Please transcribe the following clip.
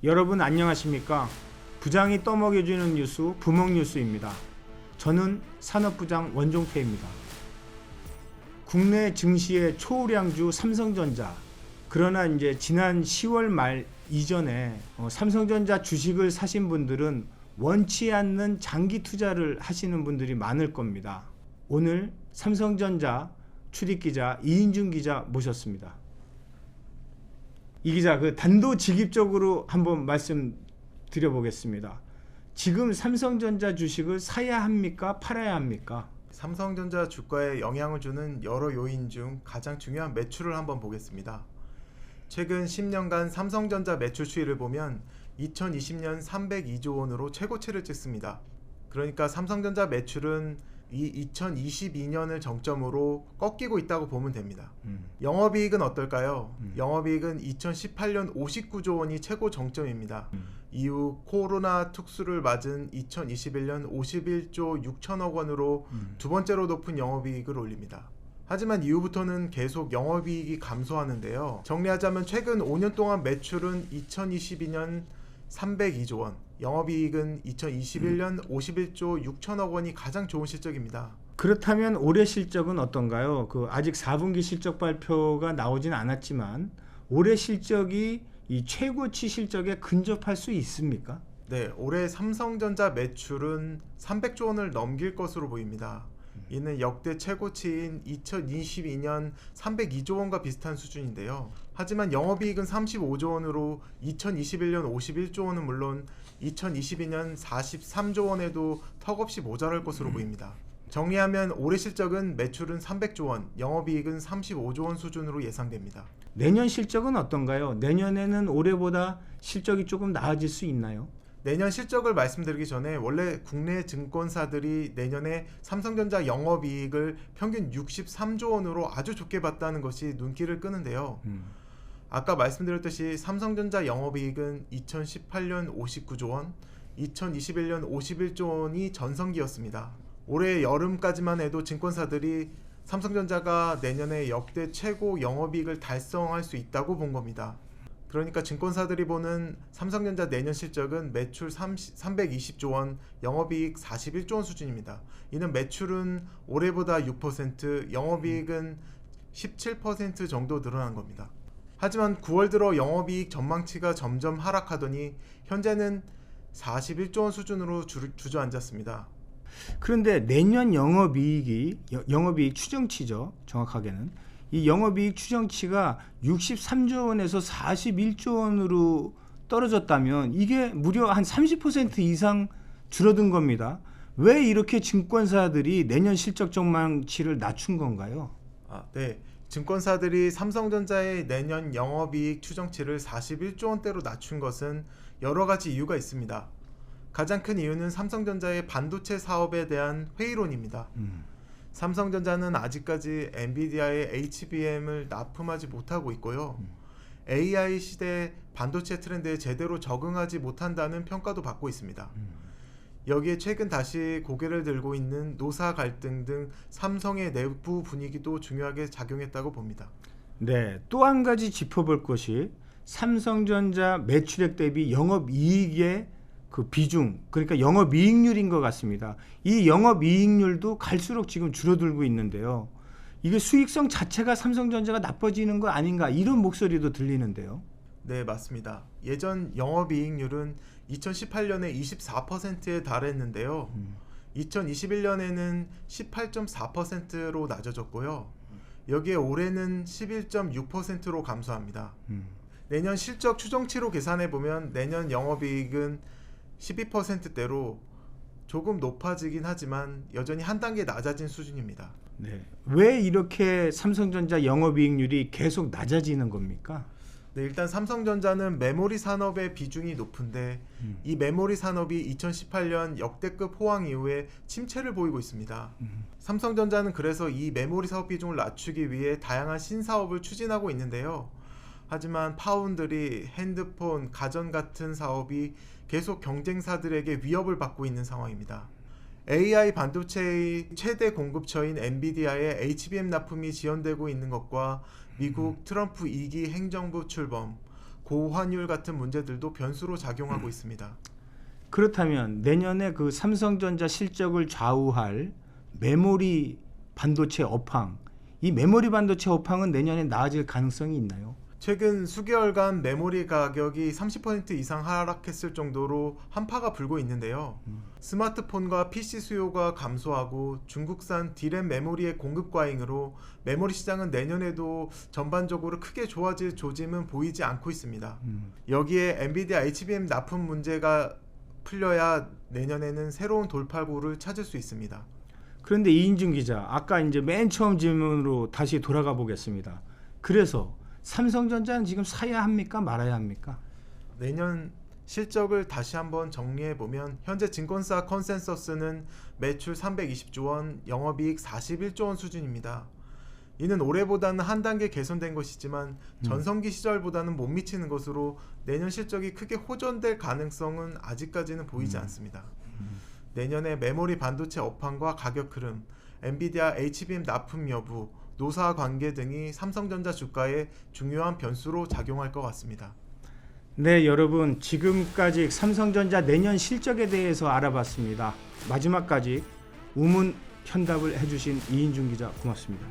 여러분 안녕하십니까? 부장이 떠먹여주는 뉴스 부먹뉴스입니다. 저는 산업부장 원종태입니다. 국내 증시의 초우량주 삼성전자, 그러나 이제 지난 10월 말 이전에 삼성전자 주식을 사신 분들은 원치 않는 장기 투자를 하시는 분들이 많을 겁니다. 오늘 삼성전자 출입기자 이인준 기자 모셨습니다. 이 기자, 단도직입적으로 한번 말씀드려보겠습니다. 지금 삼성전자 주식을 사야 합니까? 팔아야 합니까? 삼성전자 주가에 영향을 주는 여러 요인 중 가장 중요한 매출을 한번 보겠습니다. 최근 10년간 삼성전자 매출 추이를 보면 2020년 302조 원으로 최고치를 찍습니다. 그러니까 삼성전자 매출은 이 2022년을 정점으로 꺾이고 있다고 보면 됩니다. 영업이익은 어떨까요? 영업이익은 2018년 59조 원이 최고 정점입니다. 이후 코로나 특수를 맞은 2021년 51조 6천억 원으로 두 번째로 높은 영업이익을 올립니다. 하지만 이후부터는 계속 영업이익이 감소하는데요. 정리하자면 최근 5년 동안 매출은 2022년 302조 원, 영업이익은 2021년 51조 6천억 원이 가장 좋은 실적입니다. 그렇다면 올해 실적은 어떤가요? 아직 4분기 실적 발표가 나오진 않았지만 올해 실적이 이 최고치 실적에 근접할 수 있습니까? 네, 올해 삼성전자 매출은 300조 원을 넘길 것으로 보입니다. 이는 역대 최고치인 2022년 302조 원과 비슷한 수준인데요. 하지만 영업이익은 35조 원으로 2021년 51조 원은 물론 2022년 43조 원에도 턱없이 모자랄 것으로 보입니다. 정리하면 올해 실적은 매출은 300조 원, 영업이익은 35조 원 수준으로 예상됩니다. 내년 실적은 어떤가요? 내년에는 올해보다 실적이 조금 나아질 수 있나요? 내년 실적을 말씀드리기 전에 원래 국내 증권사들이 내년에 삼성전자 영업이익을 평균 63조 원으로 아주 좋게 봤다는 것이 눈길을 끄는데요. 아까 말씀드렸듯이 삼성전자 영업이익은 2018년 59조 원, 2021년 51조 원이 전성기였습니다. 올해 여름까지만 해도 증권사들이 삼성전자가 내년에 역대 최고 영업이익을 달성할 수 있다고 본 겁니다. 그러니까 증권사들이 보는 삼성전자 내년 실적은 매출 320조 원, 영업이익 41조 원 수준입니다. 이는 매출은 올해보다 6%, 영업이익은 17% 정도 늘어난 겁니다. 하지만 9월 들어 영업이익 전망치가 점점 하락하더니 현재는 41조 원 수준으로 주저앉았습니다. 그런데 내년 영업이익 추정치죠. 정확하게는 이 영업이익 추정치가 63조 원에서 41조 원으로 떨어졌다면 이게 무려 한 30% 이상 줄어든 겁니다. 왜 이렇게 증권사들이 내년 실적 전망치를 낮춘 건가요? 네. 증권사들이 삼성전자의 내년 영업이익 추정치를 41조 원대로 낮춘 것은 여러 가지 이유가 있습니다. 가장 큰 이유는 삼성전자의 반도체 사업에 대한 회의론입니다. 삼성전자는 아직까지 엔비디아의 HBM을 납품하지 못하고 있고요. AI 시대 반도체 트렌드에 제대로 적응하지 못한다는 평가도 받고 있습니다. 여기에 최근 다시 고개를 들고 있는 노사 갈등 등 삼성의 내부 분위기도 중요하게 작용했다고 봅니다. 네, 또 한 가지 짚어볼 것이 삼성전자 매출액 대비 영업이익의 비중, 그러니까 영업이익률인 것 같습니다. 이 영업이익률도 갈수록 지금 줄어들고 있는데요. 이게 수익성 자체가 삼성전자가 나빠지는 거 아닌가, 이런 목소리도 들리는데요. 네, 맞습니다. 예전 영업이익률은 2018년에 24%에 달했는데요. 2021년에는 18.4%로 낮아졌고요. 여기에 올해는 11.6%로 감소합니다. 내년 실적 추정치로 계산해 보면 내년 영업이익은 12%대로 조금 높아지긴 하지만 여전히 한 단계 낮아진 수준입니다. 네. 왜 이렇게 삼성전자 영업이익률이 계속 낮아지는 겁니까? 네, 일단 삼성전자는 메모리 산업의 비중이 높은데 이 메모리 산업이 2018년 역대급 호황 이후에 침체를 보이고 있습니다. 삼성전자는 그래서 이 메모리 사업 비중을 낮추기 위해 다양한 신사업을 추진하고 있는데요. 하지만 파운드리, 핸드폰, 가전 같은 사업이 계속 경쟁사들에게 위협을 받고 있는 상황입니다. AI 반도체의 최대 공급처인 엔비디아의 HBM 납품이 지연되고 있는 것과 미국 트럼프 2기 행정부 출범, 고환율 같은 문제들도 변수로 작용하고 있습니다. 그렇다면 내년에 그 삼성전자 실적을 좌우할 메모리 반도체 업황, 이 메모리 반도체 업황은 내년에 나아질 가능성이 있나요? 최근 수개월간 메모리 가격이 30% 이상 하락했을 정도로 한파가 불고 있는데요. 스마트폰과 PC 수요가 감소하고 중국산 D램 메모리의 공급 과잉으로 메모리 시장은 내년에도 전반적으로 크게 좋아질 조짐은 보이지 않고 있습니다. 여기에 엔비디아 HBM 납품 문제가 풀려야 내년에는 새로운 돌파구를 찾을 수 있습니다. 그런데 이인준 기자, 아까 이제 맨 처음 질문으로 다시 돌아가 보겠습니다. 그래서 삼성전자는 지금 사야 합니까, 말아야 합니까? 내년 실적을 다시 한번 정리해 보면 현재 증권사 컨센서스는 매출 320조 원, 영업이익 41조 원 수준입니다. 이는 올해보다는 한 단계 개선된 것이지만 전성기 시절보다는 못 미치는 것으로 내년 실적이 크게 호전될 가능성은 아직까지는 보이지 않습니다. 내년에 메모리 반도체 업황과 가격 흐름, 엔비디아 HBM 납품 여부, 노사 관계 등이 삼성전자 주가에 중요한 변수로 작용할 것 같습니다. 네, 여러분, 지금까지 삼성전자 내년 실적에 대해서 알아봤습니다. 마지막까지 우문 현답을 해주신 이인준 기자 고맙습니다.